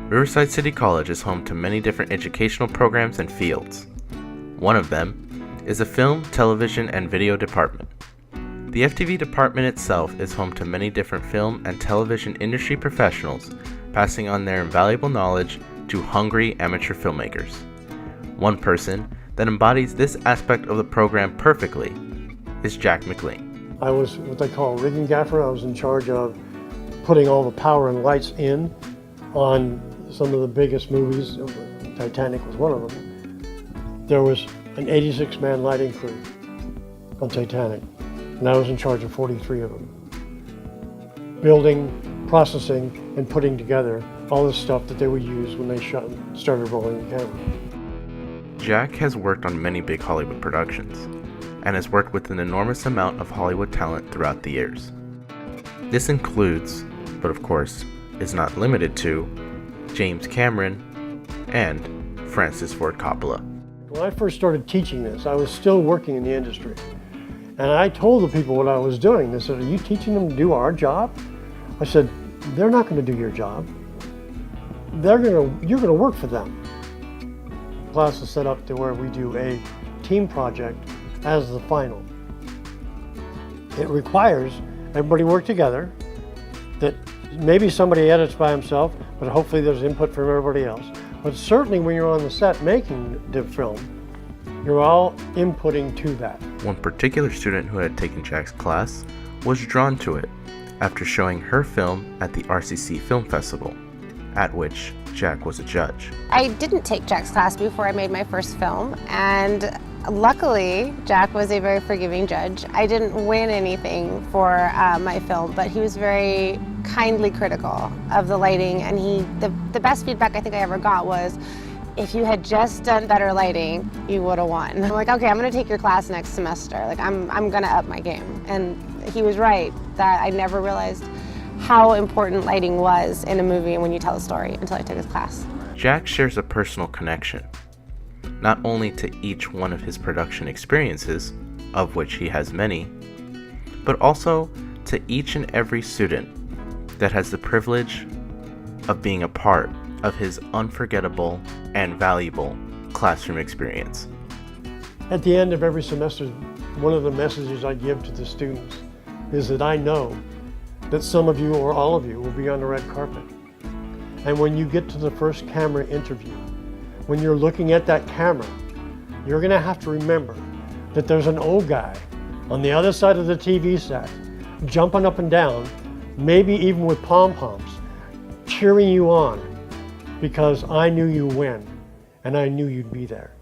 Riverside City College is home to many different educational programs and fields. One of them is the Film, Television, and Video Department. The FTV department itself is home to many different film and television industry professionals passing on their invaluable knowledge to hungry amateur filmmakers. One person that embodies this aspect of the program perfectly is Jack McClean. I was what they call rigging gaffer. I was in charge of putting all the power and lights in on some of the biggest movies. Titanic was one of them. There was an 86-man lighting crew on Titanic, and I was in charge of 43 of them. Building, processing, and putting together all the stuff that they would use when they started rolling the camera. Jack has worked on many big Hollywood productions, and has worked with an enormous amount of Hollywood talent throughout the years. This includes, but of course is not limited to, James Cameron and Francis Ford Coppola. When I first started teaching this, I was still working in the industry. And I told the people what I was doing. They said, "Are you teaching them to do our job?" I said, "They're not going to do your job. You're going to work for them." The class is set up to where we do a team project as the final. It requires everybody work together, that maybe somebody edits by himself, but hopefully there's input from everybody else. But certainly when you're on the set making the film, you're all inputting to that. One particular student who had taken Jack's class was drawn to it after showing her film at the RCC Film Festival, at which Jack was a judge. I didn't take Jack's class before I made my first film, and luckily Jack was a very forgiving judge. I didn't win anything for my film, but he was very kindly critical of the lighting, and the best feedback I think I ever got was, "If you had just done better lighting, you would have won." I'm like, "Okay, I'm gonna take your class next semester. Like, I'm gonna up my game." And he was right, that I never realized how important lighting was in a movie and when you tell a story until I took his class. Jack shares a personal connection, not only to each one of his production experiences, of which he has many, but also to each and every student that has the privilege of being a part of his unforgettable and valuable classroom experience. At the end of every semester, one of the messages I give to the students is that I know that some of you or all of you will be on the red carpet. And when you get to the first camera interview, when you're looking at that camera, you're gonna have to remember that there's an old guy on the other side of the TV set, jumping up and down, maybe even with pom-poms, cheering you on, because I knew you win, and I knew you'd be there.